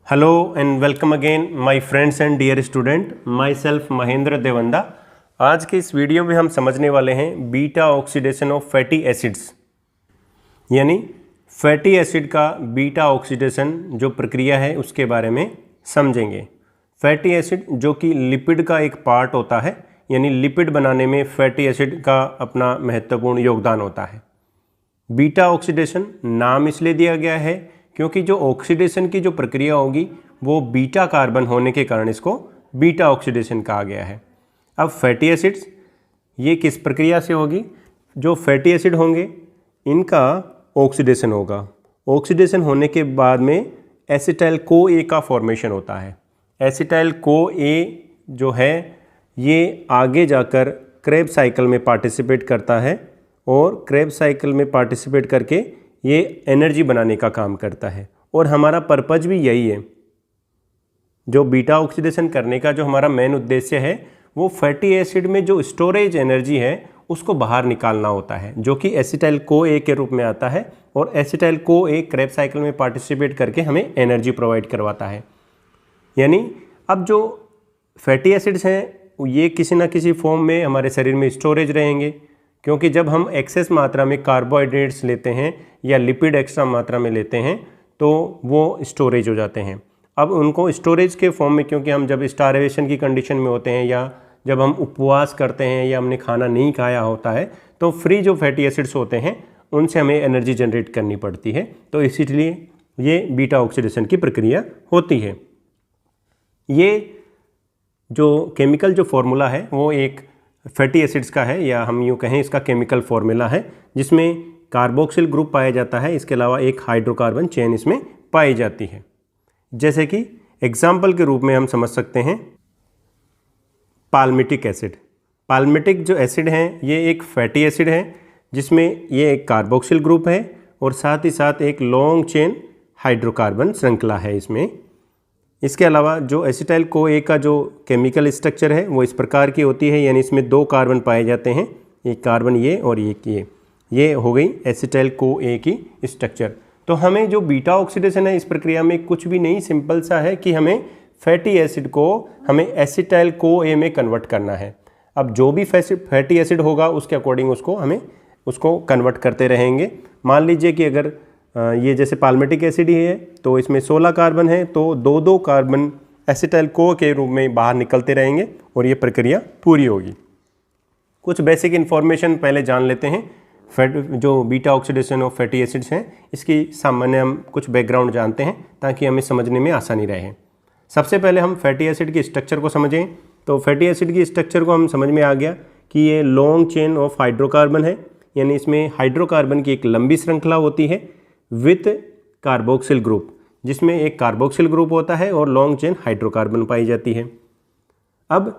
Hello and welcome again my friends and dear student, myself Mahendra Devanda. आज के इस video में हम समझने वाले हैं beta oxidation of fatty acids, यानी फैटी एसिड का बीटा ऑक्सीडेशन जो प्रक्रिया है उसके बारे में समझेंगे। फैटी एसिड जो कि लिपिड का एक पार्ट होता है, यानी लिपिड बनाने में फैटी एसिड का अपना महत्वपूर्ण योगदान होता है। बीटा ऑक्सीडेशन नाम इसलिए दिया गया है क्योंकि जो ऑक्सीडेशन की जो प्रक्रिया होगी वो बीटा कार्बन होने के कारण इसको बीटा ऑक्सीडेशन कहा गया है। अब फैटी एसिड्स ये किस प्रक्रिया से होगी? जो फैटी एसिड होंगे इनका ऑक्सीडेशन होगा। ऑक्सीडेशन होने के बाद में एसिटाइल को ए का फॉर्मेशन होता है। एसिटाइल को ए जो है ये आगे जाकर क्रेब साइकिल में पार्टिसिपेट करता है और क्रेब साइकिल में पार्टिसिपेट करके ये एनर्जी बनाने का काम करता है। और हमारा पर्पज भी यही है, जो बीटा ऑक्सीडेशन करने का जो हमारा मेन उद्देश्य है वो फैटी एसिड में जो स्टोरेज एनर्जी है उसको बाहर निकालना होता है, जो कि एसिटाइल को ए के रूप में आता है। और एसिटाइल को ए क्रेब साइकिल में पार्टिसिपेट करके हमें एनर्जी प्रोवाइड करवाता है। यानी अब जो फैटी एसिड्स हैं ये किसी ना किसी फॉर्म में हमारे शरीर में स्टोरेज रहेंगे, क्योंकि जब हम एक्सेस मात्रा में कार्बोहाइड्रेट्स लेते हैं या लिपिड एक्स्ट्रा मात्रा में लेते हैं तो वो स्टोरेज हो जाते हैं। अब उनको स्टोरेज के फॉर्म में, क्योंकि हम जब स्टारवेशन की कंडीशन में होते हैं या जब हम उपवास करते हैं या हमने खाना नहीं खाया होता है तो फ्री जो फैटी एसिड्स होते हैं उनसे हमें एनर्जी जनरेट करनी पड़ती है। तो इसीलिए ये बीटा ऑक्सीडेशन की प्रक्रिया होती है। ये जो केमिकल जो फॉर्मूला है वो एक फैटी एसिड्स का है, या हम यूँ कहें इसका केमिकल फॉर्मूला है, जिसमें कार्बोक्सिल ग्रुप पाया जाता है। इसके अलावा एक हाइड्रोकार्बन चेन इसमें पाई जाती है। जैसे कि एग्जाम्पल के रूप में हम समझ सकते हैं पाल्मिटिक एसिड। पाल्मिटिक जो एसिड है ये एक फैटी एसिड है जिसमें ये एक कार्बोक्सिल ग्रुप है और साथ ही साथ एक लॉन्ग चेन हाइड्रोकार्बन श्रृंखला है इसमें। इसके अलावा जो एसिटाइल को ए का जो केमिकल स्ट्रक्चर है वो इस प्रकार की होती है, यानी इसमें दो कार्बन पाए जाते हैं, एक कार्बन ये और एक ये हो गई एसिटाइल को ए की स्ट्रक्चर। तो हमें जो बीटा ऑक्सीडेशन है इस प्रक्रिया में कुछ भी नहीं, सिंपल सा है कि हमें फैटी एसिड को हमें एसिटाइल को ए में कन्वर्ट करना है। अब जो भी फैटी एसिड होगा उसके अकॉर्डिंग उसको कन्वर्ट करते रहेंगे। मान लीजिए कि अगर ये जैसे पाल्मिटिक एसिड ही है तो इसमें 16 कार्बन है, तो दो कार्बन एसिटाइल को के रूप में बाहर निकलते रहेंगे और ये प्रक्रिया पूरी होगी। कुछ बेसिक इन्फॉर्मेशन पहले जान लेते हैं। जो beta oxidation of fatty acids हैं इसकी सामान्य हम कुछ बैकग्राउंड जानते हैं ताकि हमें समझने में आसानी रहे। सबसे पहले हम फैटी एसिड की स्ट्रक्चर को समझें। तो फैटी एसिड की स्ट्रक्चर को हम समझ में आ गया कि ये लॉन्ग चेन ऑफ हाइड्रोकार्बन है, यानी इसमें हाइड्रोकार्बन की एक लंबी श्रृंखला होती है विथ कार्बोक्सिल ग्रुप, जिसमें एक कार्बोक्सिल ग्रुप होता है और लॉन्ग चेन हाइड्रोकार्बन पाई जाती है। अब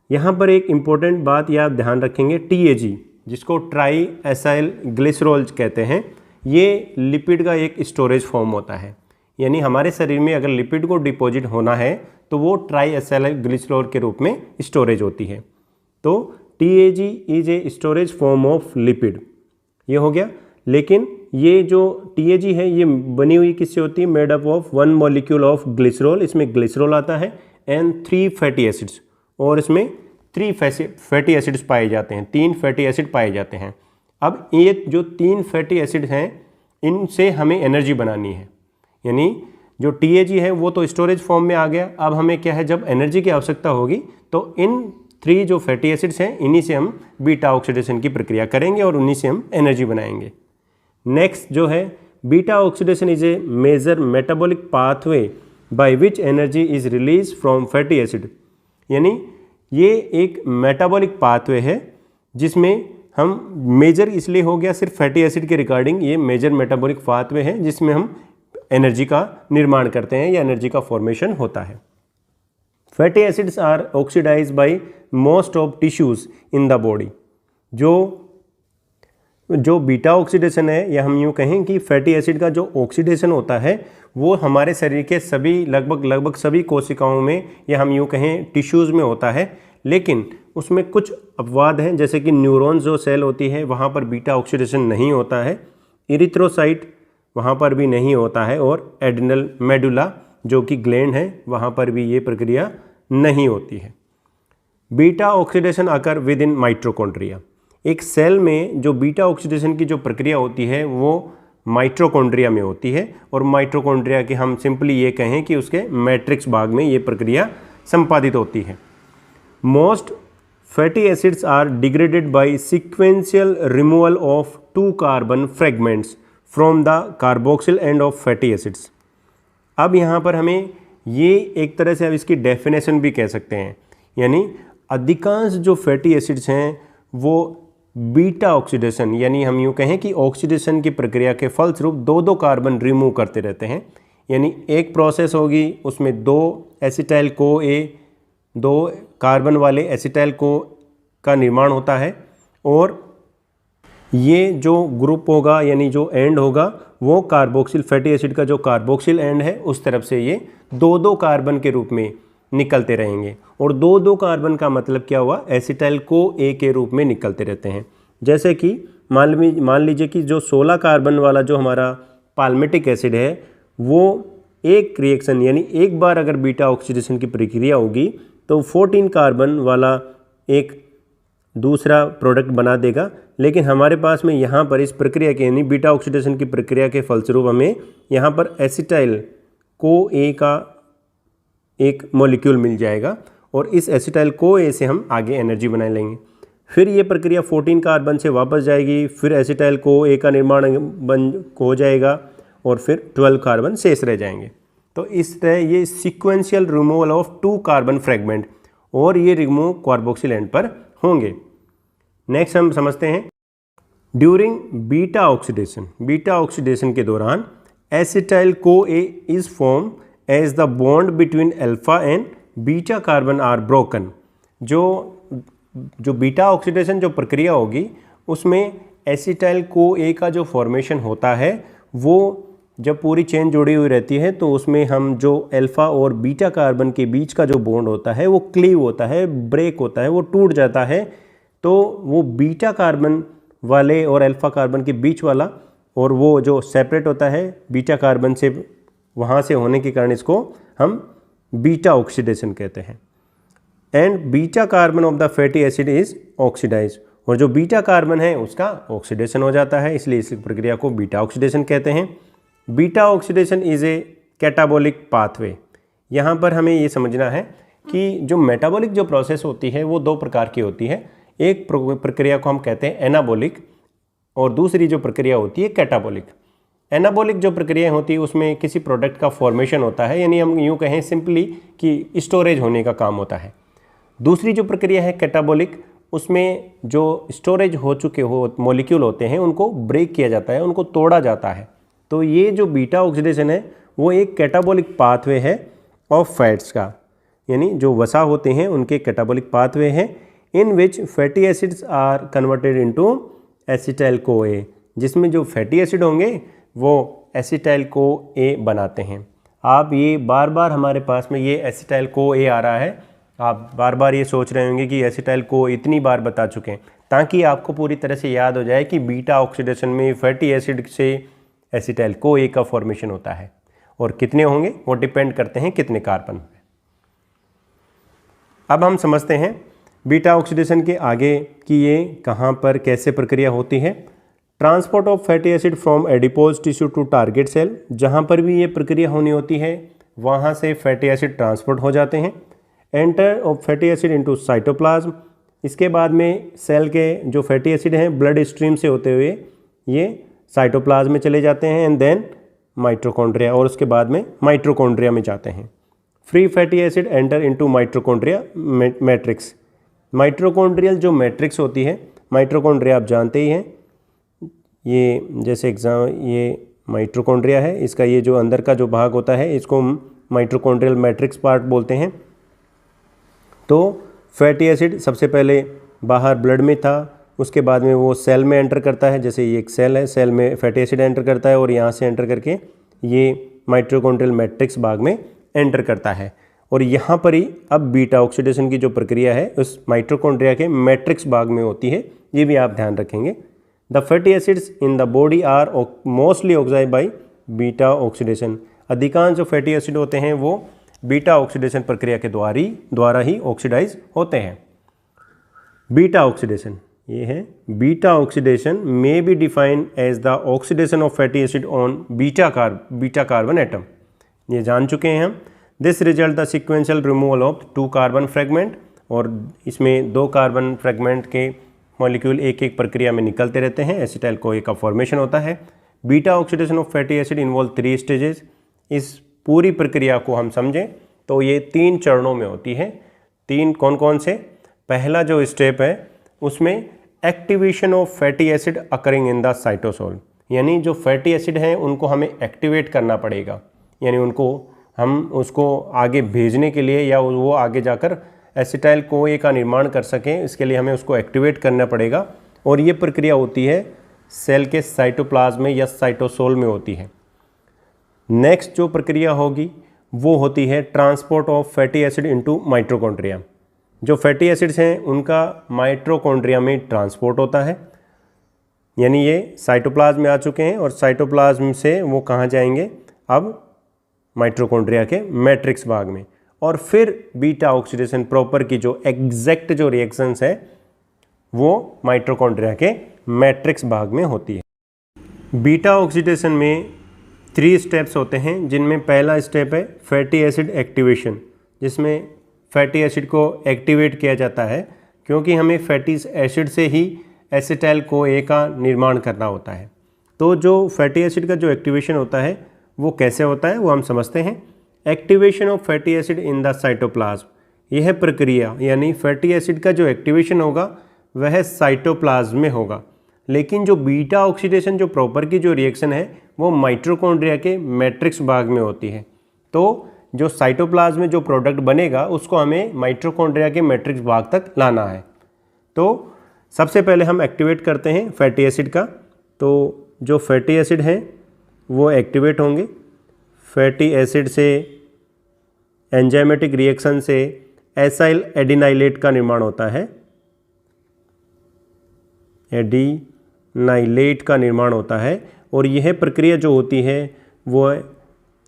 यहाँ पर एक इम्पोर्टेंट बात या ध्यान रखेंगे, TAG जिसको ट्राई एसाइल ग्लिसरॉल कहते हैं, ये लिपिड का एक स्टोरेज फॉर्म होता है। यानी हमारे शरीर में अगर लिपिड को डिपॉजिट होना है तो वो ट्राई एसाइल ग्लिसरॉल के रूप में स्टोरेज होती है। तो TAG is a storage form of lipid, ये हो गया। लेकिन ये जो TAG है ये बनी हुई किससे होती है? Made up of 1 molecule of glycerol, इसमें ग्लिसरॉल आता है, एंड 3 फैटी एसिड्स, और इसमें 3 फैटी एसिड्स पाए जाते हैं, 3 फैटी एसिड पाए जाते हैं। अब ये जो 3 फैटी एसिड हैं इनसे हमें एनर्जी बनानी है, यानी जो TAG है वो तो स्टोरेज फॉर्म में आ गया। अब हमें क्या है, जब एनर्जी की आवश्यकता होगी तो इन 3 जो फैटी एसिड्स हैं इन्हीं से हम बीटा ऑक्सीडेशन की प्रक्रिया करेंगे और उन्हीं से हम एनर्जी बनाएंगे। नेक्स्ट जो है, beta oxidation is a major metabolic pathway by which energy is release from fatty acid. यानी ये एक मेटाबॉलिक पाथवे है जिसमें हम मेजर इसलिए हो गया सिर्फ फैटी एसिड के रिगार्डिंग, ये मेजर मेटाबॉलिक पाथवे है जिसमें हम एनर्जी का निर्माण करते हैं या एनर्जी का फॉर्मेशन होता है। Fatty acids are oxidised by most of tissues in the body. जो बीटा ऑक्सीडेशन है, या हम यूँ कहें कि फैटी एसिड का जो ऑक्सीडेशन होता है वो हमारे शरीर के सभी लगभग सभी कोशिकाओं में, या हम यूँ कहें टिश्यूज़ में होता है। लेकिन उसमें कुछ अपवाद हैं, जैसे कि न्यूरॉन्स जो सेल होती है वहाँ पर बीटा ऑक्सीडेशन नहीं होता है, इरिथ्रोसाइट वहाँ पर भी नहीं होता है, और एड्रिनल मेडुला जो कि ग्लैंड है वहाँ पर भी ये प्रक्रिया नहीं होती है। Beta oxidation occur with in mitochondria. एक सेल में जो बीटा ऑक्सीडेशन की जो प्रक्रिया होती है वो माइटोकॉन्ड्रिया में होती है, और माइटोकॉन्ड्रिया के हम सिंपली ये कहें कि उसके मैट्रिक्स भाग में ये प्रक्रिया संपादित होती है। Most fatty acids are degraded by sequential removal of 2 carbon fragments from the carboxyl end of fatty acids. अब यहाँ पर हमें ये एक तरह से अब इसकी डेफिनेशन भी कह सकते हैं, यानी अधिकांश जो फैटी एसिड्स हैं वो बीटा ऑक्सीडेशन, यानी हम यूँ कहें कि ऑक्सीडेशन की प्रक्रिया के फलस्वरूप 2 कार्बन रिमूव करते रहते हैं। यानी एक प्रोसेस होगी, उसमें 2 एसिटाइल को ए 2 कार्बन वाले एसिटाइल को का निर्माण होता है, और ये जो ग्रुप होगा यानी जो एंड होगा वो कार्बोक्सिल फैटी एसिड का जो कार्बोक्सिल एंड है उस तरफ से ये 2 कार्बन के रूप में निकलते रहेंगे। और 2 कार्बन का मतलब क्या हुआ, एसिटाइल को ए के रूप में निकलते रहते हैं। जैसे कि मान लीजिए कि जो 16 कार्बन वाला जो हमारा पाल्मिटिक एसिड है वो एक रिएक्शन यानी एक बार अगर बीटा ऑक्सीडेशन की प्रक्रिया होगी तो 14 कार्बन वाला एक दूसरा प्रोडक्ट बना देगा। लेकिन हमारे पास में यहाँ पर इस प्रक्रिया के यानी बीटा ऑक्सीडेशन की प्रक्रिया के फलस्वरूप हमें यहाँ पर एसिटाइल को ए का एक मॉलिक्यूल मिल जाएगा, और इस एसिटाइल को ए से हम आगे एनर्जी बना लेंगे। फिर ये प्रक्रिया 14 कार्बन से वापस जाएगी, फिर एसिटाइल को ए का निर्माण हो जाएगा, और फिर 12 कार्बन शेष रह जाएंगे। तो इस तरह ये sequential removal of 2 carbon fragment, और ये रिमूव कार्बोक्सिल एंड पर होंगे। नेक्स्ट हम समझते हैं ड्यूरिंग बीटा ऑक्सीडेशन के दौरान एसिटाइल को A is form as the bond between alpha and beta carbon are broken. जो बीटा ऑक्सीडेशन जो प्रक्रिया होगी उसमें एसिटाइल को ए का जो फॉर्मेशन होता है वो जब पूरी चेन जुड़ी हुई रहती है तो उसमें हम जो अल्फा और बीटा कार्बन के बीच का जो बॉन्ड होता है वो क्लीव होता है, ब्रेक होता है, वो टूट जाता है। तो वो बीटा कार्बन वाले और अल्फा कार्बन के बीच वाला और वो जो सेपरेट होता है बीटा कार्बन से, वहाँ से होने के कारण इसको हम बीटा ऑक्सीडेशन कहते हैं। And beta carbon of the fatty acid is oxidise, और जो बीटा कार्बन है उसका ऑक्सीडेशन हो जाता है, इसलिए इस प्रक्रिया को बीटा ऑक्सीडेशन कहते हैं। Beta oxidation is A catabolic pathway. यहाँ पर हमें ये समझना है कि जो मेटाबॉलिक जो प्रोसेस होती है वो 2 प्रकार की होती है। एक प्रक्रिया को हम कहते हैं एनाबॉलिक, और दूसरी जो प्रक्रिया होती है कैटाबॉलिक। एनाबॉलिक जो प्रक्रिया होती है उसमें किसी प्रोडक्ट का फॉर्मेशन होता है, यानी हम यूँ कहें सिंपली कि स्टोरेज होने का काम होता है। दूसरी जो प्रक्रिया है कैटाबॉलिक, उसमें जो स्टोरेज हो चुके मॉलिक्यूल होते हैं उनको ब्रेक किया जाता है, उनको तोड़ा जाता है। तो ये जो बीटा ऑक्सीडेशन है वो एक कैटाबॉलिक पाथवे है ऑफ फैट्स का, यानी जो वसा होते हैं उनके कैटाबॉलिक पाथवे है in which fatty acids are converted into acetyl को ए, जिसमें जो फैटी एसिड होंगे वो एसिटाइल को ए बनाते हैं। आप ये बार बार हमारे पास में ये एसिटाइल को ए आ रहा है, आप बार बार ये सोच रहे होंगे कि एसिटाइल को इतनी बार बता चुके हैं, ताकि आपको पूरी तरह से याद हो जाए कि बीटा ऑक्सीडेशन में फैटी एसिड से एसिटाइल को ए का फॉर्मेशन होता है, और कितने होंगे वो डिपेंड करते हैं कितने कार्बन। अब हम समझते हैं बीटा ऑक्सीडेशन के आगे कि ये कहाँ पर कैसे प्रक्रिया होती है। Transport of fatty acid from adipose tissue to target cell, जहाँ पर भी ये प्रक्रिया होनी होती है वहाँ से फैटी एसिड ट्रांसपोर्ट हो जाते हैं। Enter of fatty acid into cytoplasm, इसके बाद में सेल के जो फैटी एसिड हैं ब्लड स्ट्रीम से होते हुए ये साइटोप्लाज्म में चले जाते हैं, एंड देन माइटोकॉन्ड्रिया, और उसके बाद में माइटोकॉन्ड्रिया में जाते हैं। Free fatty acid enter into mitochondria matrix. Mitochondrial जो मैट्रिक्स होती है, माइटोकॉन्ड्रिया आप जानते ही हैं, ये जैसे ये माइटोकॉन्ड्रिया है, इसका ये जो अंदर का जो भाग होता है इसको माइटोकॉन्ड्रियल मैट्रिक्स पार्ट बोलते हैं। तो फैटी एसिड सबसे पहले बाहर ब्लड में था, उसके बाद में वो सेल में एंटर करता है, जैसे ये एक सेल है, सेल में फैटी एसिड एंटर करता है और यहाँ से एंटर करके ये माइटोकॉन्ड्रियल मैट्रिक्स भाग में एंटर करता है। और यहाँ पर ही अब बीटा ऑक्सीडेशन की जो प्रक्रिया है उस माइटोकॉन्ड्रिया के मैट्रिक्स भाग में होती है, ये भी आप ध्यान रखेंगे। The fatty acids in the body are mostly oxide by beta oxidation. अधिकांश जो फैटी एसिड होते हैं वो बीटा ऑक्सीडेशन प्रक्रिया के द्वारा ही ऑक्सीडाइज होते हैं। बीटा ऑक्सीडेशन, ये है beta oxidation may be defined as the oxidation of fatty acid on beta carbon atom. ये जान चुके हैं हम। This result the sequential removal of 2 carbon fragment, और इसमें 2 कार्बन फ्रेगमेंट के मॉलिक्यूल एक एक प्रक्रिया में निकलते रहते हैं, एसिटाइल CoA का फॉर्मेशन होता है। Beta oxidation of fatty acid involve 3 stages. इस पूरी प्रक्रिया को हम समझें तो ये 3 चरणों में होती है। 3 कौन कौन से? पहला जो स्टेप है उसमें activation of fatty acid occurring in the cytosol, यानी जो फैटी एसिड हैं उनको हमें एक्टिवेट करना पड़ेगा, यानी हम उसको आगे भेजने के लिए या वो आगे जाकर एसिटाइल CoA का निर्माण कर सकें, इसके लिए हमें उसको एक्टिवेट करना पड़ेगा। और ये प्रक्रिया होती है सेल के साइटोप्लाज्म में या साइटोसोल में होती है। नेक्स्ट जो प्रक्रिया होगी वो होती है transport of fatty acid into mitochondria. जो फैटी एसिड्स हैं उनका माइटोकॉन्ड्रिया में ट्रांसपोर्ट होता है, यानी ये साइटोप्लाज्म में आ चुके हैं और साइटोप्लाज्म से वो कहाँ जाएंगे? अब माइटोकॉन्ड्रिया के मैट्रिक्स भाग में। और फिर बीटा ऑक्सीडेशन प्रॉपर की जो एग्जैक्ट जो रिएक्शंस है वो माइटोकॉन्ड्रिया के मैट्रिक्स भाग में होती है। बीटा ऑक्सीडेशन में 3 स्टेप्स होते हैं, जिनमें पहला स्टेप है फैटी एसिड एक्टिवेशन, जिसमें फैटी एसिड को एक्टिवेट किया जाता है क्योंकि हमें फैटी एसिड से ही एसिटाइल CoA का निर्माण करना होता है। तो जो फैटी एसिड का जो एक्टिवेशन होता है वो कैसे होता है वो हम समझते हैं। Activation of fatty acid in the cytoplasm, यह प्रक्रिया यानी फैटी एसिड का जो एक्टिवेशन होगा वह साइटोप्लाज्म में होगा, लेकिन जो बीटा ऑक्सीडेशन जो प्रॉपर की जो रिएक्शन है वो माइटोकॉन्ड्रिया के मैट्रिक्स भाग में होती है। तो जो साइटोप्लाज्म में जो प्रोडक्ट बनेगा उसको हमें माइटोकॉन्ड्रिया के मैट्रिक्स भाग तक लाना है। तो सबसे पहले हम एक्टिवेट करते हैं फैटी एसिड का। तो जो फैटी एसिड है वो एक्टिवेट होंगे। फैटी एसिड से एंजाइमेटिक रिएक्शन से एसाइल एडिनाइलेट का निर्माण होता है। एडिनाइलेट का निर्माण होता है और यह प्रक्रिया जो होती है वो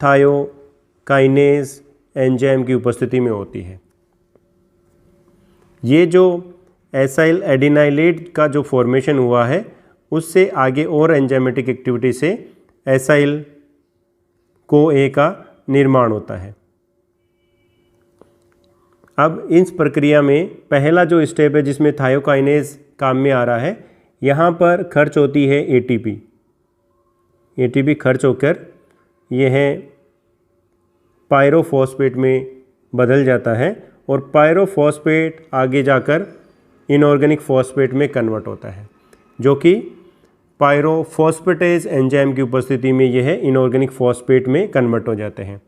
थायोकाइनेज एंजाइम की उपस्थिति में होती है। ये जो एसाइल एडिनाइलेट का जो फॉर्मेशन हुआ है उससे आगे और एंजाइमेटिक एक्टिविटी से एसाइल CoA का निर्माण होता है। अब इस प्रक्रिया में पहला जो स्टेप है जिसमें थायोकाइनेज काम में आ रहा है, यहाँ पर खर्च होती है ATP। ATP खर्च होकर यह पायरोफॉस्फेट में बदल जाता है और पायरोफॉस्फेट आगे जाकर इनऑर्गेनिक फॉस्फेट में कन्वर्ट होता है, जो कि पायरोफॉस्फेटेज एंजाइम की उपस्थिति में यह इनऑर्गेनिक फॉस्फेट में कन्वर्ट हो जाते हैं।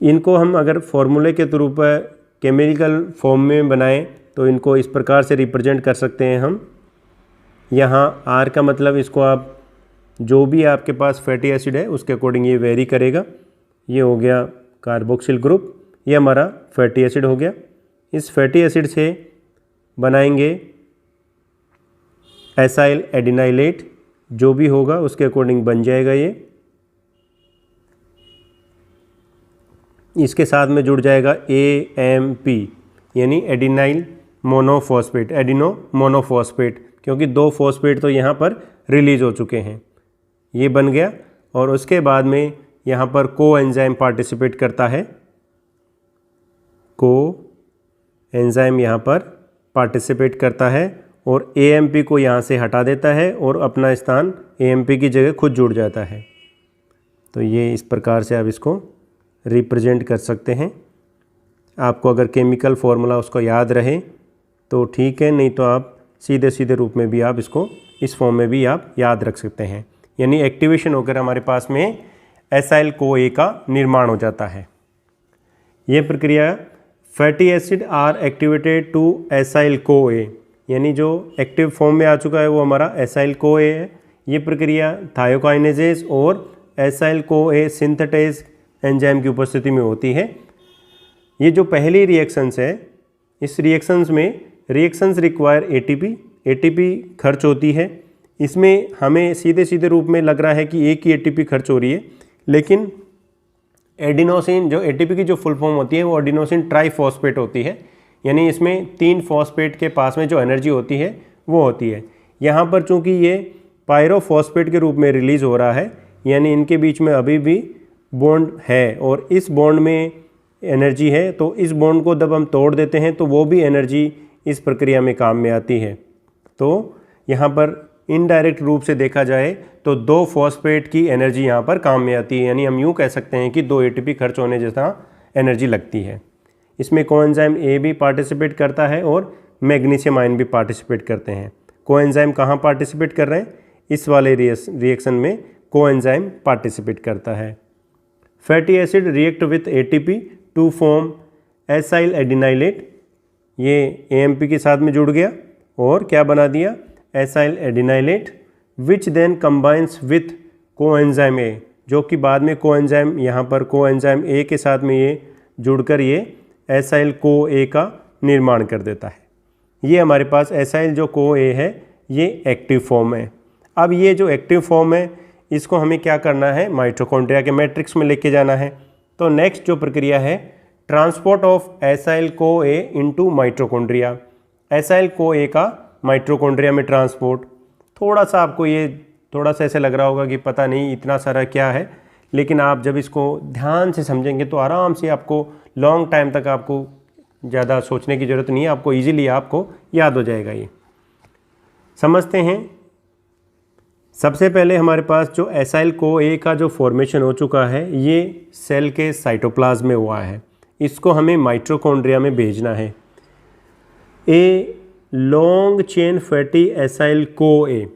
इनको हम अगर फॉर्मूले के थ्रू पर केमिकल फॉर्म में बनाएं तो इनको इस प्रकार से रिप्रेजेंट कर सकते हैं हम। यहाँ R का मतलब इसको आप जो भी आपके पास फैटी एसिड है उसके अकॉर्डिंग ये वेरी करेगा। ये हो गया कार्बोक्सिल ग्रुप, ये हमारा फैटी एसिड हो गया। इस फैटी एसिड से बनाएंगे एसाइल एडिनाइलेट, जो भी होगा उसके अकॉर्डिंग बन जाएगा ये। इसके साथ में जुड़ जाएगा AMP यानी एडिनाइल मोनोफॉस्फेट, एडिनो मोनोफॉस्फेट, क्योंकि 2 फॉस्फेट तो यहाँ पर रिलीज हो चुके हैं। ये बन गया और उसके बाद में यहाँ पर कोएंजाइम पार्टिसिपेट करता है। कोएंजाइम यहाँ पर पार्टिसिपेट करता है और AMP को यहाँ से हटा देता है और अपना स्थान AMP की जगह खुद जुड़ जाता है। तो ये इस प्रकार से आप इसको रिप्रेजेंट कर सकते हैं। आपको अगर केमिकल फार्मूला उसको याद रहे तो ठीक है, नहीं तो आप सीधे सीधे रूप में भी आप इसको इस फॉर्म में भी आप याद रख सकते हैं। यानी एक्टिवेशन होकर हमारे पास में एसाइल CoA का निर्माण हो जाता है। ये प्रक्रिया fatty acid are activated to acyl CoA, यानी जो एक्टिव फॉर्म में आ चुका है वो हमारा एसाइल CoA है। ये प्रक्रिया थायोकाइनेजेज और एसाइल CoA सिंथेटेज एंजाइम की उपस्थिति में होती है। ये जो पहली रिएक्शंस है, इस रिएक्शंस में रिएक्शंस रिक्वायर ATP खर्च होती है। इसमें हमें सीधे सीधे रूप में लग रहा है कि एक ही ATP खर्च हो रही है, लेकिन एडिनोसिन जो एटीपी की जो फुल फॉर्म होती है वो एडिनोसिन ट्राइफॉस्फेट होती है, यानी इसमें 3 फॉस्फेट के पास में जो एनर्जी होती है वो होती है। यहाँ पर चूँकि ये पायरोफॉस्फेट के रूप में रिलीज़ हो रहा है, यानी इनके बीच में अभी भी बॉन्ड है और इस बॉन्ड में एनर्जी है, तो इस बॉन्ड को जब हम तोड़ देते हैं तो वो भी एनर्जी इस प्रक्रिया में काम में आती है। तो यहाँ पर इनडायरेक्ट रूप से देखा जाए तो 2 फॉस्फेट की एनर्जी यहाँ पर काम में आती है, यानी हम यूँ कह सकते हैं कि 2 एटीपी खर्च होने जैसा एनर्जी लगती है। इसमें कोएंजाइम ए भी पार्टिसिपेट करता है और मैग्नीशियम आयन भी पार्टिसिपेट करते हैं। कोएंजाइम कहाँ पार्टिसिपेट कर रहे हैं? इस वाले रिएक्शन में कोएंजाइम पार्टिसिपेट करता है। Fatty acid react with ATP to form acyl adenylate, ये एएमपी के साथ में जुड़ गया और क्या बना दिया? Acyl adenylate, which then combines with coenzyme A, जो कि बाद में कोएंजाइम यहाँ पर कोएंजाइम ए के साथ में ये जुड़कर ये एसाइल को ए का निर्माण कर देता है। ये हमारे पास एसाइल जो को ए है ये एक्टिव फॉर्म है। अब ये जो एक्टिव फॉर्म है इसको हमें क्या करना है? माइटोकॉन्ड्रिया के मैट्रिक्स में लेके जाना है। तो नेक्स्ट जो प्रक्रिया है, ट्रांसपोर्ट ऑफ एसाइल को ए इनटू माइटोकॉन्ड्रिया, एसाइल को ए का माइटोकॉन्ड्रिया में ट्रांसपोर्ट। थोड़ा सा आपको ये थोड़ा सा ऐसे लग रहा होगा कि पता नहीं इतना सारा क्या है, लेकिन आप जब इसको ध्यान से समझेंगे तो आराम से आपको लॉन्ग टाइम तक आपको ज़्यादा सोचने की ज़रूरत नहीं है, आपको इजीली आपको याद हो जाएगा। ये समझते हैं। सबसे पहले हमारे पास जो एसाइल को ए का जो फॉर्मेशन हो चुका है ये सेल के साइटोप्लाज्म में हुआ है, इसको हमें माइटोकॉन्ड्रिया में भेजना है। ए लॉन्ग चेन फैटी एसाइल को ए,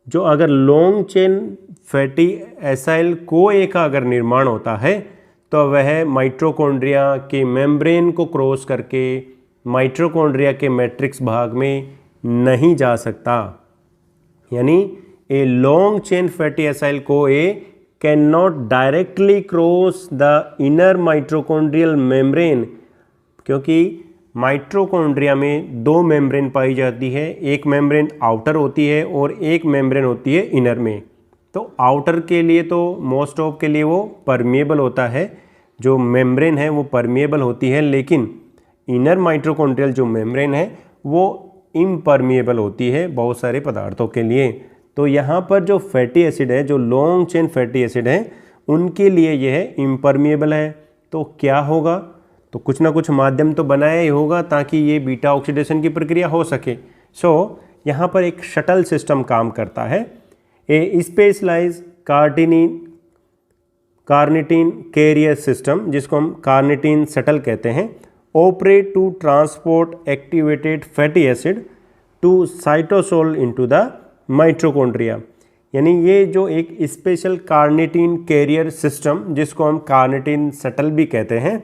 जो अगर लॉन्ग चेन फैटी एसाइल को ए का अगर निर्माण होता है तो वह माइटोकॉन्ड्रिया के मेम्ब्रेन को क्रॉस करके माइटोकॉन्ड्रिया के मैट्रिक्स भाग में नहीं जा सकता। यानी a long chain fatty acyl को ए can not directly cross the inner mitochondrial membrane, क्योंकि माइटोकॉन्ड्रिया में 2 मेम्ब्रेन पाई जाती है, एक मेम्ब्रेन आउटर होती है और एक मेम्ब्रेन होती है इनर में। तो आउटर के लिए तो मोस्ट ऑफ के लिए वो परमिएबल होता है, जो मेम्ब्रेन है वो परमिएबल होती है, लेकिन इनर माइटोकॉन्ड्रियल जो मेम्ब्रेन है वो इम्परमिएबल होती है बहुत सारे पदार्थों के लिए। तो यहाँ पर जो फैटी एसिड है, जो लॉन्ग चेन फैटी एसिड है, उनके लिए यह इम्परमिएबल है। तो क्या होगा? तो कुछ ना कुछ माध्यम तो बनाया ही होगा ताकि ये बीटा ऑक्सीडेशन की प्रक्रिया हो सके। सो यहाँ पर एक शटल सिस्टम काम करता है। A specialise carnitine carrier system, जिसको हम कार्निटीन शटल कहते हैं, operate to transport activated fatty acid to cytosol into the mitochondria. यानी ये जो एक स्पेशल कार्निटीन कैरियर सिस्टम, जिसको हम कार्निटीन शटल भी कहते हैं,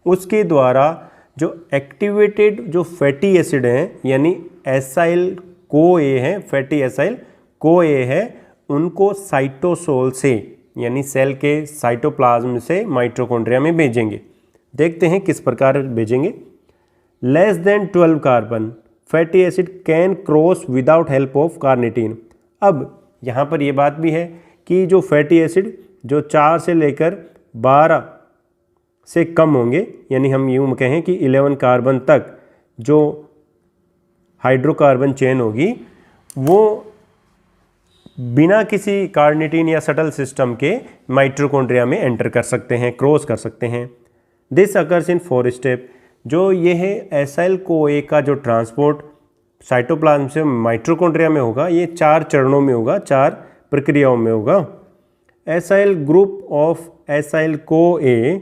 उसके द्वारा जो एक्टिवेटेड जो फैटी एसिड हैं, यानी एसाइल को ए है, फैटी एसाइल को ए है, उनको साइटोसोल से यानी सेल के साइटोप्लाज्म से माइटोकॉन्ड्रिया में भेजेंगे। देखते हैं किस प्रकार भेजेंगे। Less than 12 carbon fatty acid can cross without help of carnitine. अब यहाँ पर ये बात भी है कि जो फैटी एसिड जो 4 से लेकर 12 से कम होंगे, यानी हम यूँ कहें कि 11 कार्बन तक जो हाइड्रोकार्बन चेन होगी वो बिना किसी कार्निटीन या शटल सिस्टम के माइटोकॉन्ड्रिया में एंटर कर सकते हैं, क्रॉस कर सकते हैं। This occurs in 4 step. जो ये है एसाइल को ए का जो ट्रांसपोर्ट साइटोप्लाज्म से माइटोकॉन्ड्रिया में होगा, ये 4 चरणों में होगा, 4 प्रक्रियाओं में होगा। एसाइल ग्रुप ऑफ एसाइल को A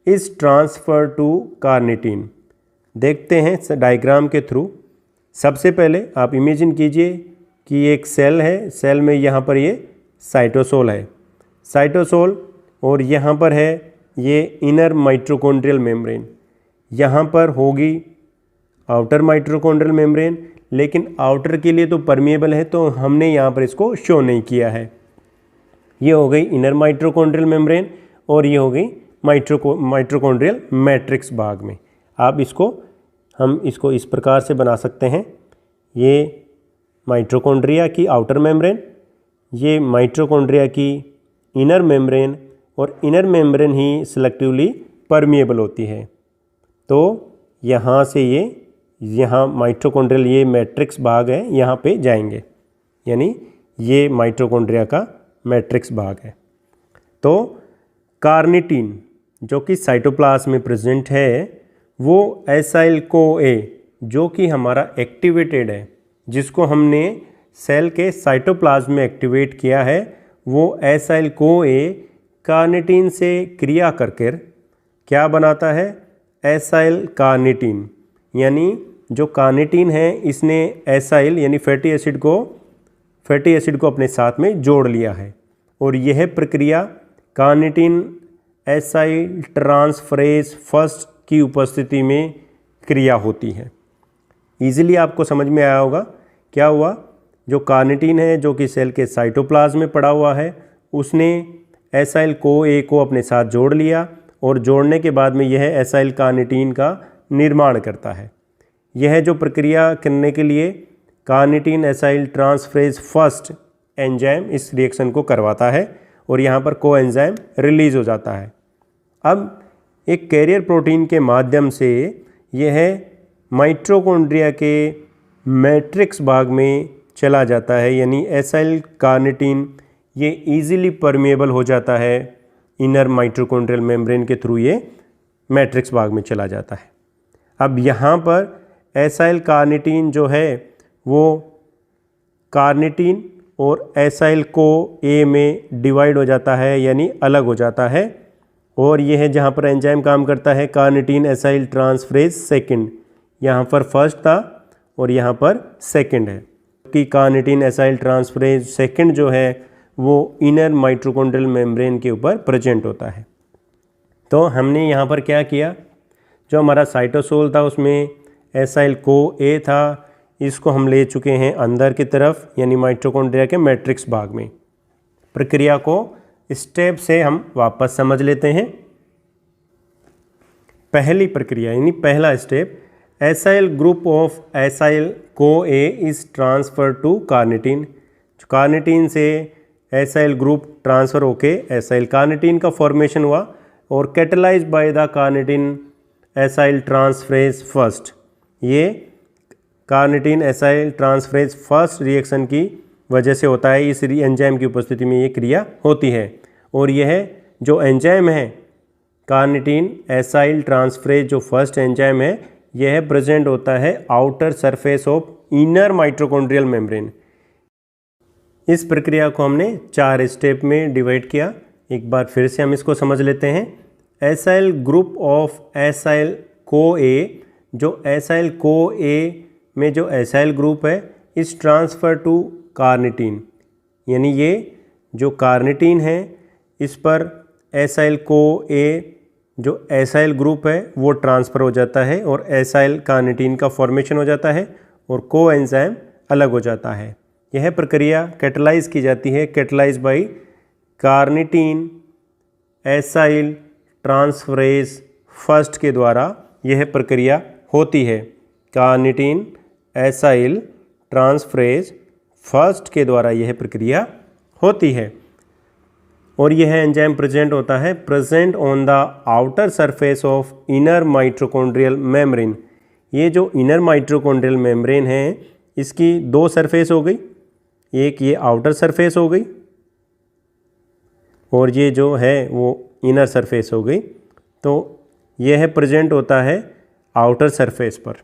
is transfer to carnitine. देखते हैं डायग्राम के थ्रू। सबसे पहले आप इमेजिन कीजिए कि एक सेल है, सेल में यहाँ पर ये साइटोसोल है, साइटोसोल, और यहाँ पर है ये इनर माइटोकॉन्ड्रियल मेम्ब्रेन, यहाँ पर होगी आउटर माइटोकॉन्ड्रियल मेम्ब्रेन, लेकिन आउटर के लिए तो परमिएबल है तो हमने यहाँ पर इसको शो नहीं किया है। ये हो गई इनर माइटोकॉन्ड्रियल मेम्ब्रेन और ये हो गई माइटोकॉन्ड्रियल मैट्रिक्स भाग में। आप हम इसको इस प्रकार से बना सकते हैं। ये माइटोकॉन्ड्रिया की आउटर मेम्ब्रेन, ये माइटोकॉन्ड्रिया की इनर मेम्ब्रेन, और इनर मेम्ब्रेन ही सिलेक्टिवली परमिएबल होती है। तो यहाँ से यहाँ माइटोकॉन्ड्रियल ये मैट्रिक्स भाग है, यहाँ पे जाएंगे, यानी ये माइटोकॉन्ड्रिया का मैट्रिक्स भाग है। तो कार्निटीन जो कि साइटोप्लाज्म में प्रेजेंट है, वो एसाइल CoA जो कि हमारा एक्टिवेटेड है, जिसको हमने सेल के साइटोप्लाज्म में एक्टिवेट किया है, वो एसाइल CoA कार्निटीन से क्रिया करके क्या बनाता है, एसाइल कार्निटीन। यानी जो कार्निटीन है इसने एसाइल यानी फैटी एसिड को अपने साथ में जोड़ लिया है, और यह प्रक्रिया कार्निटीन एसाइल ट्रांसफरेज फर्स्ट की उपस्थिति में क्रिया होती है। इजीली आपको समझ में आया होगा क्या हुआ। जो कार्निटीन है जो कि सेल के साइटोप्लाज्म में पड़ा हुआ है, उसने एसाइल CoA को अपने साथ जोड़ लिया, और जोड़ने के बाद में यह एसाइल कार्निटीन का निर्माण करता है। यह जो प्रक्रिया करने के लिए carnitine acyl transferase first enzyme इस रिएक्शन को करवाता है, और यहाँ पर कोएंजाइम रिलीज हो जाता है। अब एक कैरियर प्रोटीन के माध्यम से यह माइटोकॉन्ड्रिया के मैट्रिक्स भाग में चला जाता है, यानी एसाइल कार्निटीन ये इजीली परमिएबल हो जाता है, इनर माइटोकॉन्ड्रियल मेम्ब्रेन के थ्रू ये मैट्रिक्स भाग में चला जाता है। अब यहाँ पर एसाइल कार्निटीन जो है वो कार्निटीन और एसाइल CoA में डिवाइड हो जाता है, यानी अलग हो जाता है, और यह जहाँ पर एंजाइम काम करता है कार्निटीन एसाइल ट्रांसफरेज सेकंड, यहाँ पर फर्स्ट था और यहाँ पर सेकंड है कि कार्निटीन एसाइल ट्रांसफरेज सेकंड जो है वो इनर माइटोकॉन्ड्रियल मेम्ब्रेन के ऊपर प्रेजेंट होता है। तो हमने यहाँ पर क्या किया, जो हमारा साइटोसोल था उसमें एसाइल CoA था, इसको हम ले चुके हैं अंदर की तरफ, यानी माइटोकॉन्ड्रिया के मैट्रिक्स भाग में। प्रक्रिया को स्टेप से हम वापस समझ लेते हैं। पहली प्रक्रिया यानी पहला step, acyl group of acyl CoA is transfer to carnitine. Carnitine से एसाइल ग्रुप ट्रांसफ़र होके एसाइल कार्निटीन का फॉर्मेशन हुआ, और catalyse by the carnitine acyl transferase first. ये carnitine acyl transferase first reaction की वजह से होता है, इस एंजाइम की उपस्थिति में ये क्रिया होती है। और यह जो एंजाइम है कार्निटीन एसाइल ट्रांसफरेज जो फर्स्ट एंजाइम है, यह प्रेजेंट होता है outer surface of inner mitochondrial membrane. इस प्रक्रिया को हमने 4 स्टेप में डिवाइड किया। एक बार फिर से हम इसको समझ लेते हैं। Acyl group of acyl CoA, जो एसाइल CoA में जो एसाइल ग्रुप है इस ट्रांसफ़र टू कार्निटीन, यानी ये जो कार्निटीन है इस पर एसाइल CoA जो एसाइल ग्रुप है वो ट्रांसफ़र हो जाता है, और एसाइल कार्निटीन का फॉर्मेशन हो जाता है, और कोएंजाइम अलग हो जाता है। यह प्रक्रिया कैटलाइज की जाती है, catalyse by carnitine acyl transferase first के द्वारा यह प्रक्रिया होती है। कार्निटीन एसाइल ट्रांसफरेज फर्स्ट के द्वारा यह प्रक्रिया होती है, और यह एंजाइम प्रेजेंट होता है present on the outer surface of inner mitochondrial membrane. ये जो इनर माइटोकॉन्ड्रियल मेम्ब्रेन है इसकी 2 सरफेस हो गई, एक ये आउटर सरफेस हो गई और ये जो है वो इनर सरफेस हो गई। तो यह प्रेजेंट होता है आउटर सरफेस पर।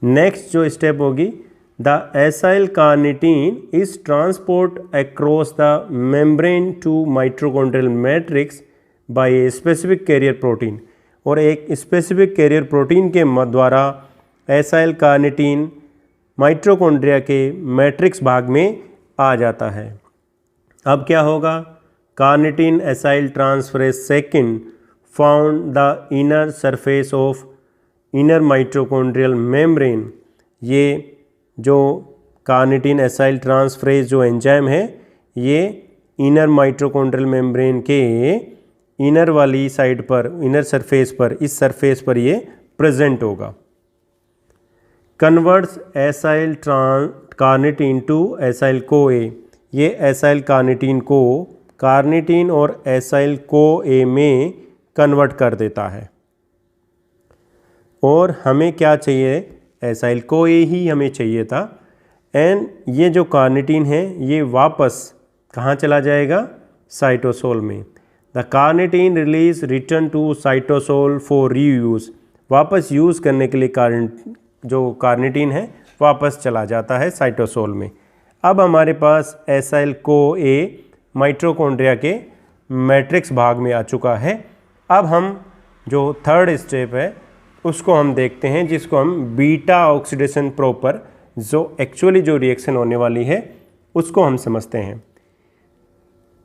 नेक्स्ट जो स्टेप होगी, the acyl carnitine is transport across the membrane to mitochondrial matrix by a specific carrier protein, और एक स्पेसिफिक कैरियर प्रोटीन के द्वारा एसाइल कार्निटीन माइटोकॉन्ड्रिया के मैट्रिक्स भाग में आ जाता है। अब क्या होगा, carnitine acyl transferase second found the inner surface of inner mitochondrial membrane. ये जो कार्निटीन एसाइल ट्रांसफरेज जो एंजाइम है ये इनर माइटोकॉन्ड्रियल मेम्ब्रेन के इनर वाली साइड पर, इनर सरफेस पर, इस सरफेस पर ये प्रेजेंट होगा। Converts acyl carnitine to acyl CoA, ये एसाइल कार्निटीन को कार्निटीन और एसाइल को ए में कन्वर्ट कर देता है। और हमें क्या चाहिए, एसाइल को ए ही हमें चाहिए था। एंड ये जो कार्निटीन है ये वापस कहाँ चला जाएगा, साइटोसोल में। The carnitine release return to cytosol for reuse, वापस यूज़ करने के लिए जो कार्निटीन है वापस चला जाता है साइटोसोल में। अब हमारे पास एसाइल को ए माइटोकॉन्ड्रिया के मैट्रिक्स भाग में आ चुका है। अब हम जो थर्ड स्टेप है उसको हम देखते हैं, जिसको हम बीटा ऑक्सीडेशन प्रॉपर, जो एक्चुअली जो रिएक्शन होने वाली है उसको हम समझते हैं।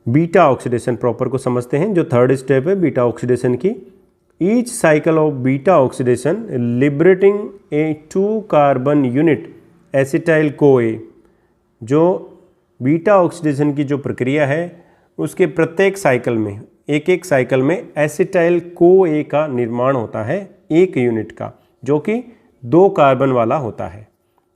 बीटा ऑक्सीडेशन प्रॉपर को समझते हैं, जो थर्ड स्टेप है बीटा ऑक्सीडेशन की। Each cycle of beta oxidation liberating a 2 carbon unit acetyl को ए, जो बीटा ऑक्सीडेशन की जो प्रक्रिया है उसके प्रत्येक साइकिल में, एक एक साइकिल में एसिटाइल को ए का निर्माण होता है, एक यूनिट का, जो कि 2 कार्बन वाला होता है।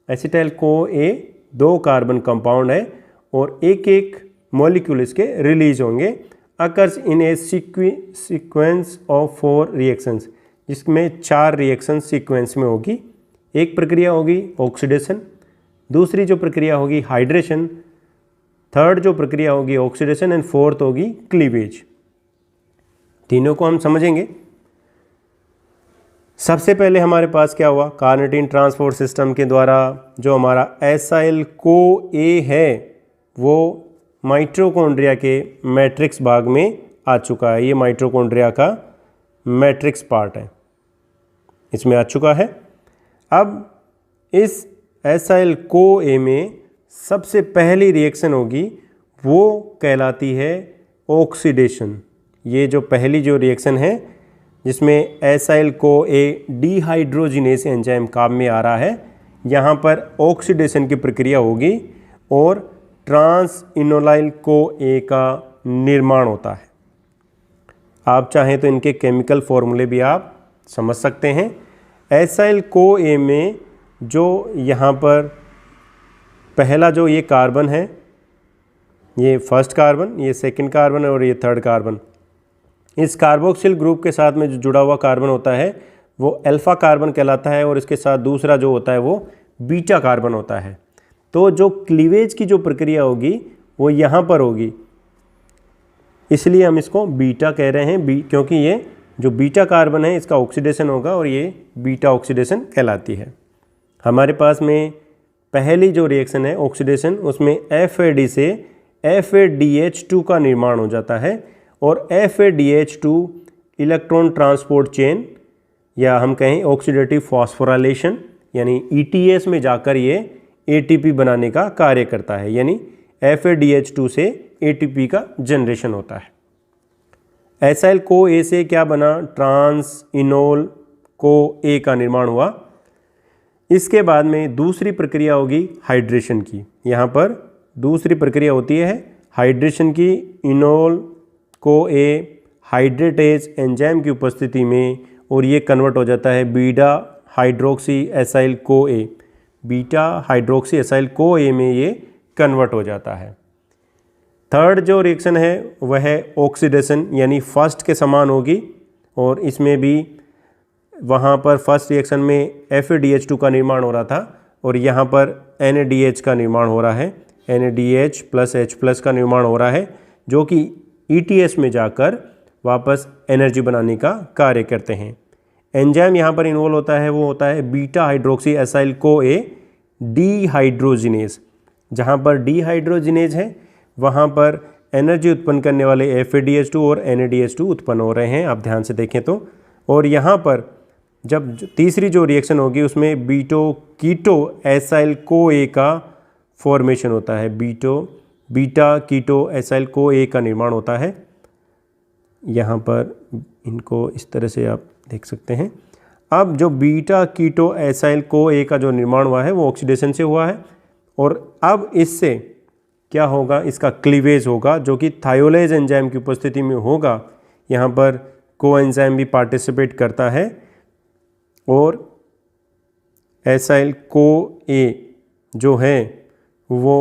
एसिटाइल को ए 2 कार्बन कंपाउंड है और एक एक मॉलिक्यूल इसके रिलीज होंगे। Occurs in A sequence of 4 reactions, जिसमें 4 रिएक्शन सीक्वेंस में होगी। एक प्रक्रिया होगी ऑक्सीडेशन, दूसरी जो प्रक्रिया होगी हाइड्रेशन, थर्ड जो प्रक्रिया होगी ऑक्सीडेशन एंड फोर्थ होगी क्लीवेज। तीनों को हम समझेंगे। सबसे पहले हमारे पास क्या हुआ, कार्निटीन ट्रांसपोर्ट सिस्टम के द्वारा जो हमारा एसाइल को ए है वो माइटोकॉन्ड्रिया के मैट्रिक्स भाग में आ चुका है। ये माइटोकॉन्ड्रिया का मैट्रिक्स पार्ट है, इसमें आ चुका है। अब इस एसाइल को ए में सबसे पहली रिएक्शन होगी वो कहलाती है ऑक्सीडेशन। ये जो पहली जो रिएक्शन है जिसमें एसाइल को ए डिहाइड्रोजिनेस एंजाइम काम में आ रहा है, यहाँ पर ऑक्सीडेशन की प्रक्रिया होगी और ट्रांस इनोलाइल को ए का निर्माण होता है। आप चाहें तो इनके केमिकल फॉर्मूले भी आप समझ सकते हैं। एसाइल को ए में जो यहाँ पर पहला जो ये कार्बन है, ये फर्स्ट कार्बन, ये सेकंड कार्बन और ये थर्ड कार्बन, इस कार्बोक्सिल ग्रुप के साथ में जो जुड़ा हुआ कार्बन होता है वो अल्फा कार्बन कहलाता है और इसके साथ दूसरा जो होता है वो बीटा कार्बन होता है। तो जो क्लीवेज की जो प्रक्रिया होगी वो यहाँ पर होगी, इसलिए हम इसको बीटा कह रहे हैं, क्योंकि ये जो बीटा कार्बन है इसका ऑक्सीडेशन होगा और ये बीटा ऑक्सीडेशन कहलाती है। हमारे पास में पहली जो रिएक्शन है ऑक्सीडेशन, उसमें FAD से FADH2 का निर्माण हो जाता है और FADH2 इलेक्ट्रॉन ट्रांसपोर्ट चेन या हम कहें ऑक्सीडेटिव फॉस्फोराइलेशन यानी ETS में जाकर ये ATP बनाने का कार्य करता है, यानी FADH2 से ATP का जनरेशन होता है। एसाइल को ए से क्या बना, ट्रांस इनोल को ए का निर्माण हुआ। इसके बाद में दूसरी प्रक्रिया होगी हाइड्रेशन की। यहाँ पर दूसरी प्रक्रिया होती है हाइड्रेशन की। इनोल को ए हाइड्रेटेज एंजाइम की उपस्थिति में और ये कन्वर्ट हो जाता है बीटा हाइड्रोक्सी एसाइल को ए। बीटा हाइड्रोक्सी एसाइल को ए में ये कन्वर्ट हो जाता है। थर्ड जो रिएक्शन है वह है ऑक्सीडेशन, यानी फर्स्ट के समान होगी और इसमें भी वहाँ पर फर्स्ट रिएक्शन में FADH2 का निर्माण हो रहा था और यहाँ पर NADH का निर्माण हो रहा है। NADH प्लस H प्लस का निर्माण हो रहा है जो कि ETS में जाकर वापस एनर्जी बनाने का कार्य करते हैं। एंजाइम यहाँ पर इन्वॉल्व होता है वो होता है बीटा हाइड्रोक्सी एसाइल को ए डिहाइड्रोजिनेज। जहाँ पर डिहाइड्रोजिनेज है वहाँ पर एनर्जी उत्पन्न करने वाले FADH2 और NADH2 उत्पन्न हो रहे हैं, आप ध्यान से देखें तो। और यहाँ पर जब तीसरी जो रिएक्शन होगी उसमें बीटो कीटो एसाइल को ए का फॉर्मेशन होता है। बीटा कीटो एसाइल को ए का निर्माण होता है। यहाँ पर इनको इस तरह से आप देख सकते हैं। अब जो बीटा कीटो एसाइल को ए का जो निर्माण हुआ है वो ऑक्सीडेशन से हुआ है और अब इससे क्या होगा, इसका क्लीवेज होगा जो कि थायोलेज एंजाइम की उपस्थिति में होगा। यहाँ पर कोएंजाइम भी पार्टिसिपेट करता है और एसाइल को ए जो है वो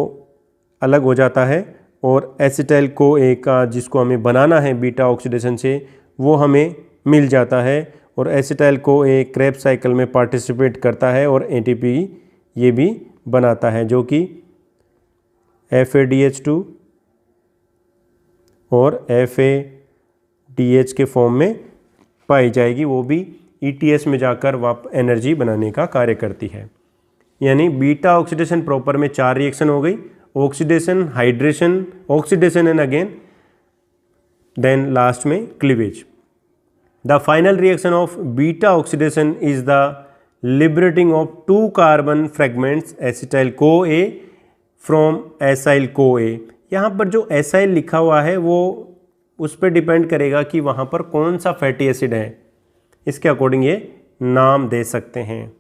अलग हो जाता है और एसिटाइल को ए का जिसको हमें बनाना है बीटा ऑक्सीडेशन से वो हमें मिल जाता है और एसिटाइल को ए क्रेब्स साइकिल में पार्टिसिपेट करता है और एटीपी ये भी बनाता है जो कि FADH2 और FADH के फॉर्म में पाई जाएगी, वो भी ETS में जाकर एनर्जी बनाने का कार्य करती है। यानी बीटा ऑक्सीडेशन प्रॉपर में 4 रिएक्शन हो गई, oxidation, hydration, oxidation and again then last में cleavage. The final reaction of beta oxidation is the liberating of 2 carbon fragments acetyl को ए फ्रॉम एसाइल को ए। यहाँ पर जो एसाइल लिखा हुआ है वो उस पर डिपेंड करेगा कि वहाँ पर कौन सा फैटी एसिड है, इसके अकॉर्डिंग ये नाम दे सकते हैं।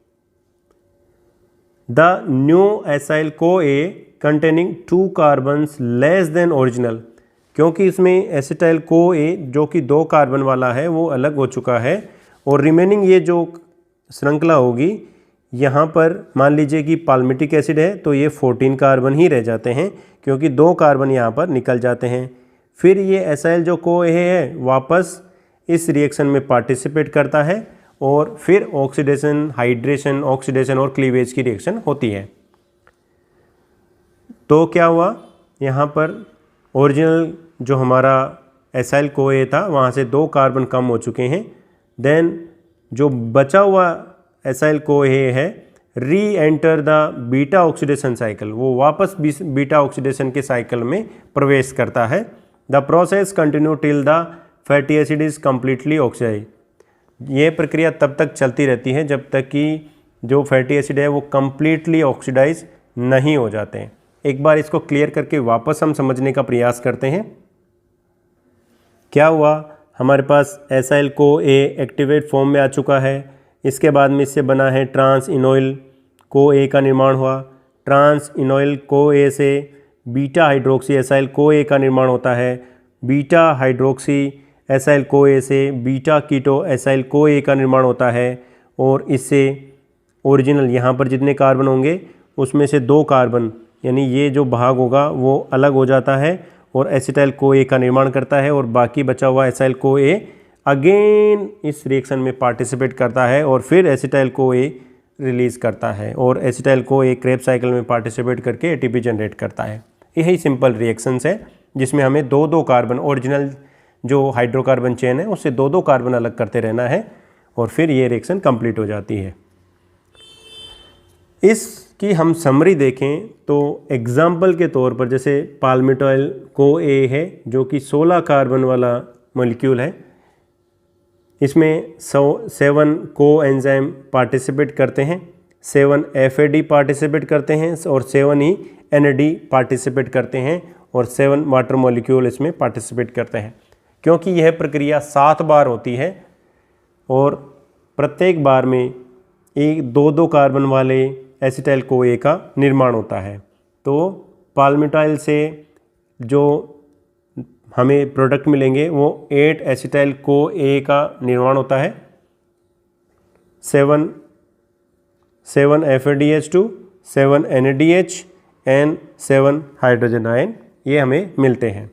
द न्यू एसाइल को ए containing 2 carbons less than original, क्योंकि इसमें एसिटाइल को ए जो कि 2 कार्बन वाला है वो अलग हो चुका है और रिमेनिंग ये जो श्रृंखला होगी यहाँ पर मान लीजिए कि पाल्मिटिक एसिड है तो ये 14 कार्बन ही रह जाते हैं क्योंकि 2 कार्बन यहाँ पर निकल जाते हैं। फिर ये एसाइल जो को ए है वापस इस रिएक्शन में पार्टिसिपेट करता है और फिर ऑक्सीडेशन, हाइड्रेशन, ऑक्सीडेशन और क्लीवेज की रिएक्शन होती है। तो क्या हुआ, यहाँ पर ओरिजिनल जो हमारा एसाइल को ए था वहाँ से 2 कार्बन कम हो चुके हैं। देन जो बचा हुआ एसाइल को ए है री enter the beta oxidation cycle, वो वापस बीटा ऑक्सीडेशन के साइकिल में प्रवेश करता है। The process continue till the fatty acid is completely oxidise. ये प्रक्रिया तब तक चलती रहती है जब तक कि जो फैटी एसिड है वो कम्प्लीटली ऑक्सीडाइज नहीं हो जाते हैं। एक बार इसको क्लियर करके वापस हम समझने का प्रयास करते हैं। क्या हुआ, हमारे पास एसाइल को ए एक्टिवेट फॉर्म में आ चुका है, इसके बाद में इससे बना है ट्रांस इनोइल को ए का निर्माण हुआ। ट्रांस इनोइल को ए से बीटा हाइड्रोक्सी एसाइल को ए का निर्माण होता है। बीटा हाइड्रोक्सी एसाइल को ए से बीटा कीटो एसाइल को ए का निर्माण होता है और इससे ओरिजिनल यहाँ पर जितने कार्बन होंगे उसमें से 2 कार्बन यानी ये जो भाग होगा वो अलग हो जाता है और एसिटाइल को ए का निर्माण करता है और बाकी बचा हुआ एसाइल को ए अगेन इस रिएक्शन में पार्टिसिपेट करता है और फिर एसिटाइल को ए रिलीज़ करता है और एसिटाइल को ए क्रेब्स साइकिल में पार्टिसिपेट करके एटीपी जनरेट करता है। यही सिंपल रिएक्शंस है जिसमें हमें 2-2 कार्बन ओरिजिनल जो हाइड्रोकार्बन चेन है उससे 2-2 कार्बन अलग करते रहना है और फिर ये रिएक्शन कंप्लीट हो जाती है। इसकी हम समरी देखें तो एग्जाम्पल के तौर पर जैसे पाल्मिटॉइल को ए है जो कि 16 कार्बन वाला मॉलिक्यूल है, इसमें 7 को एंजाइम पार्टिसिपेट करते हैं, 7 FAD पार्टिसिपेट करते हैं और 7 ही NAD पार्टिसिपेट करते हैं और 7 वाटर मॉलिक्यूल इसमें पार्टिसिपेट करते हैं। क्योंकि यह प्रक्रिया 7 बार होती है और प्रत्येक बार में 2-2 कार्बन वाले एसिटाइल को ए का निर्माण होता है, तो पाल्मिटॉइल से जो हमें प्रोडक्ट मिलेंगे वो 8 एसिटाइल को ए का निर्माण होता है, 7 FADH2, 7 NADH and 7 hydrogen ion ये हमें मिलते हैं।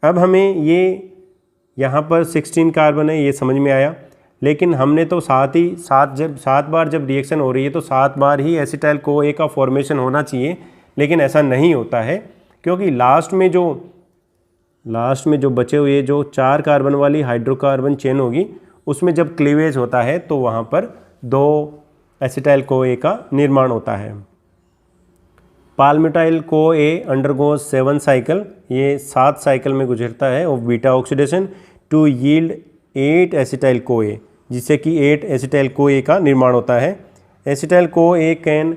अब हमें ये यहाँ पर 16 कार्बन है ये समझ में आया, लेकिन हमने तो सात बार जब रिएक्शन हो रही है तो 7 बार ही एसिटाइल को ए का फॉर्मेशन होना चाहिए, लेकिन ऐसा नहीं होता है क्योंकि लास्ट में जो बचे हुए जो 4 कार्बन वाली हाइड्रोकार्बन चेन होगी उसमें जब क्लीवेज होता है तो वहाँ पर 2 एसिटाइल को ए का निर्माण होता है। पाल्मिटाइल को ए अंडरगोज 7 साइकिल, ये 7 साइकिल में गुजरता है of beta oxidation to yield 8 acetyl को ए, जिससे कि 8 एसिटाइल को ए का निर्माण होता है। एसिटाइल को ए can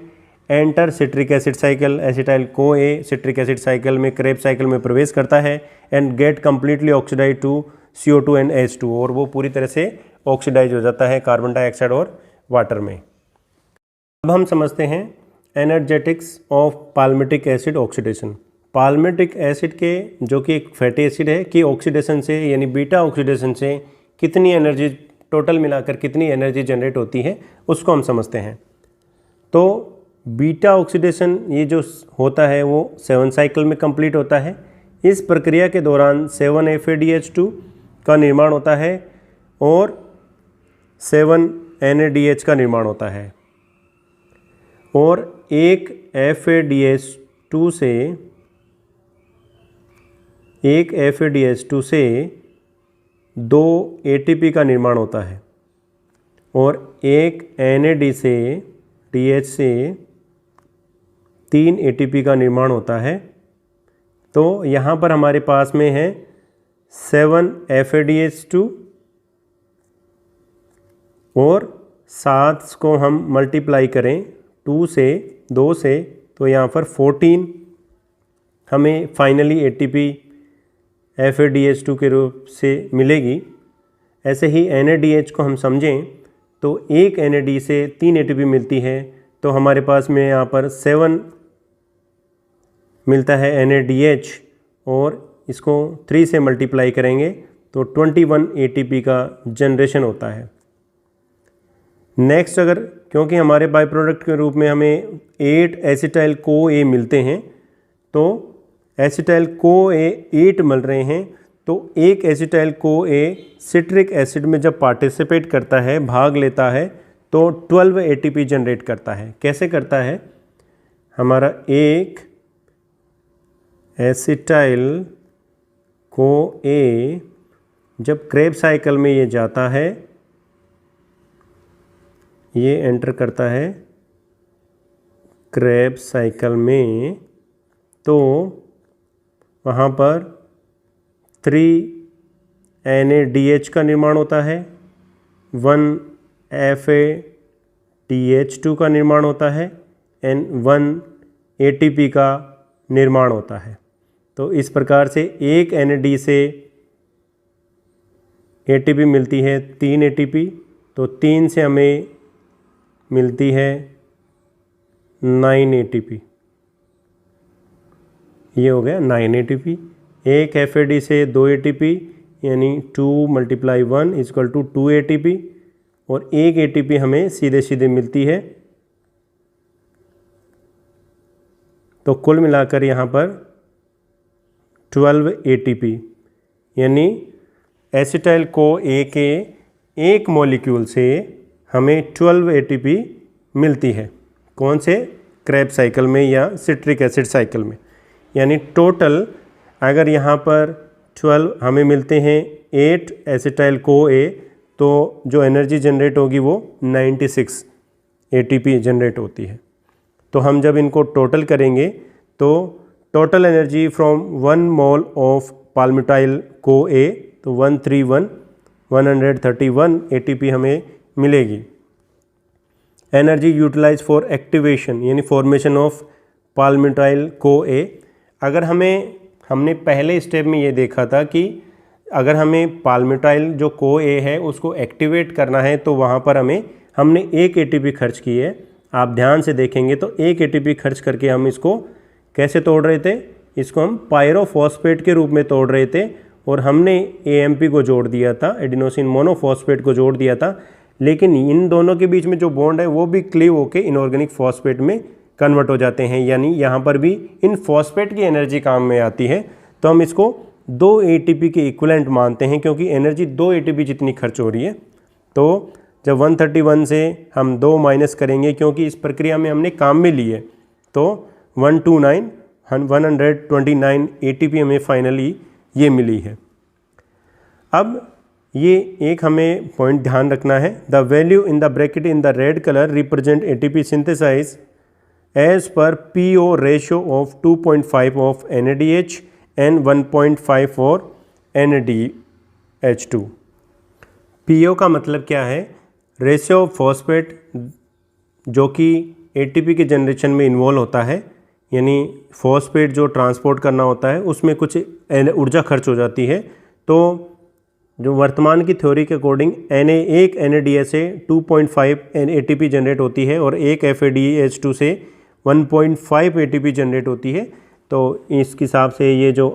enter citric acid cycle, acetyl को ए सिट्रिक एसिड साइकिल में क्रेब्स साइकिल में प्रवेश करता है and get completely oxidise to CO2 and H2, और वो पूरी तरह से ऑक्सीडाइज हो जाता है कार्बन डाइऑक्साइड और वाटर में। अब हम समझते हैं energetics of palmitic acid oxidation. Palmitic acid के जो कि एक फैटी एसिड है कि ऑक्सीडेशन से यानी बीटा ऑक्सीडेशन से कितनी एनर्जी टोटल मिलाकर कितनी एनर्जी जनरेट होती है उसको हम समझते हैं। तो बीटा ऑक्सीडेशन ये जो होता है वो 7 साइकिल में कंप्लीट होता है। इस प्रक्रिया के दौरान 7FADH2 का निर्माण होता है और 7NADH का निर्माण होता है, और एक FADH2 से 2 ATP का निर्माण होता है, और एक NAD से DH से 3 ATP का निर्माण होता है। तो यहाँ पर हमारे पास में है 7FADH2 और 7 को हम मल्टीप्लाई करें 2 से तो यहाँ पर 14 हमें फाइनली ATP FADH2 के रूप से मिलेगी। ऐसे ही NADH को हम समझें तो एक NAD से 3 ATP मिलती है, तो हमारे पास में यहाँ पर 7 मिलता है NADH, और इसको 3 से मल्टीप्लाई करेंगे तो 21 ATP का जनरेशन होता है। नेक्स्ट, अगर क्योंकि हमारे बाई प्रोडक्ट के रूप में हमें 8 एसिटाइल CoA मिलते हैं, तो एसिटाइल CoA 8 मिल रहे हैं, तो एक एसिटाइल CoA सिट्रिक एसिड में जब पार्टिसिपेट करता है, भाग लेता है, तो 12 ATP जनरेट करता है। कैसे करता है? हमारा एक एसिटाइल CoA जब क्रेब साइकिल में ये जाता है, ये एंटर करता है क्रेब साइकिल में, तो वहाँ पर 3 NADH का निर्माण होता है, 1 FADH2 का निर्माण होता है, एंड 1 ATP का निर्माण होता है। तो इस प्रकार से एक NAD से ATP मिलती है 3 ATP, तो 3 से हमें मिलती है 9 ATP। ये हो गया 9 ATP। एक FAD से 2 ATP यानी 2 × 1 = 2 ATP, और एक ATP हमें सीधे सीधे मिलती है। तो कुल मिलाकर यहाँ पर 12 ATP, यानी एसिटाइल CoA के एक मॉलिक्यूल से हमें 12 ATP मिलती है। कौन से? क्रेब साइकिल में या सिट्रिक एसिड साइकिल में। यानी टोटल अगर यहाँ पर 12 हमें मिलते हैं 8 एसिटाइल CoA, तो जो एनर्जी जनरेट होगी वो 96 ATP जनरेट होती है। तो हम जब इनको टोटल करेंगे तो total energy from 1 mole of palmityl CoA, तो 131 ATP हमें मिलेगी। एनर्जी यूटिलाइज फॉर एक्टिवेशन यानी फॉर्मेशन ऑफ पाल्मिटाइल CoA। अगर हमने पहले स्टेप में ये देखा था कि अगर हमें पाल्मिटाइल जो CoA है उसको एक्टिवेट करना है, तो वहाँ पर हमने 1 ATP खर्च की है। आप ध्यान से देखेंगे तो 1 ATP खर्च करके हम इसको कैसे तोड़ रहे थे? इसको हम पायरोफॉस्फेट के रूप में तोड़ रहे थे, और हमने AMP को जोड़ दिया था, एडिनोसिन मोनोफॉस्फेट को जोड़ दिया था। लेकिन इन दोनों के बीच में जो बॉन्ड है वो भी क्लीव होकर इनऑर्गेनिक फॉस्फेट में कन्वर्ट हो जाते हैं, यानी यहाँ पर भी इन फॉस्फेट की एनर्जी काम में आती है। तो हम इसको 2 ATP के इक्विवेलेंट मानते हैं, क्योंकि एनर्जी 2 ATP जितनी खर्च हो रही है। तो जब 131 से हम 2 माइनस करेंगे, क्योंकि इस प्रक्रिया में हमने काम में ली है, तो 129 ATP हमें फाइनली ये मिली है। अब ये एक हमें पॉइंट ध्यान रखना है, the value in the bracket in the red colour represent ATP synthesise as per PO ratio of 2.5 of NADH and 1.5 for NADH2। PO का मतलब क्या है? रेशियो ऑफ फॉस्फेट जो कि ATP के जनरेशन में इन्वॉल्व होता है, यानी फॉस्फेट जो ट्रांसपोर्ट करना होता है उसमें कुछ ऊर्जा खर्च हो जाती है। तो जो वर्तमान की थ्योरी के अकॉर्डिंग एक NADH से 2.5 ATP जनरेट होती है, और एक FADH2 से 1.5 ATP जनरेट होती है। तो इस हिसाब से ये जो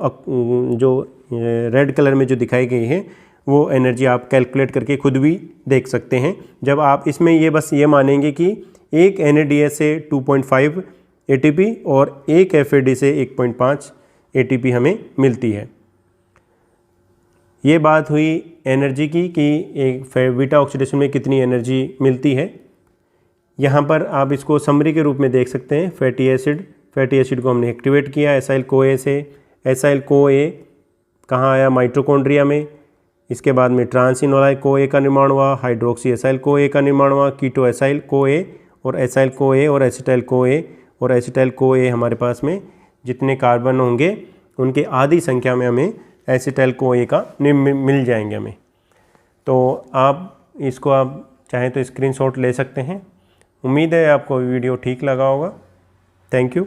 रेड कलर में जो दिखाई गई है वो एनर्जी आप कैलकुलेट करके खुद भी देख सकते हैं। जब आप इसमें ये बस ये मानेंगे कि एक NADH से 2.5 ATP और एक FAD से 1.5 एटीपी हमें मिलती है। ये बात हुई एनर्जी की कि एक बीटा ऑक्सीडेशन में कितनी एनर्जी मिलती है। यहाँ पर आप इसको समरी के रूप में देख सकते हैं। फैटी एसिड को हमने एक्टिवेट किया एसाइल CoA से। एसाइल CoA कहाँ आया? माइटोकॉन्ड्रिया में। इसके बाद में ट्रांस-इनोलाइल CoA का निर्माण हुआ, हाइड्रोक्सी एसाइल CoA का निर्माण हुआ, कीटो एसाइल CoA और एसाइल CoA और एसिटाइल CoA और एसिटाइल CoA हमारे पास में जितने कार्बन होंगे उनके आधी संख्या में हमें एसिटाइल CoA का मिल जाएंगे हमें। तो आप इसको आप चाहें तो स्क्रीनशॉट ले सकते हैं। उम्मीद है आपको वीडियो ठीक लगा होगा। Thank you.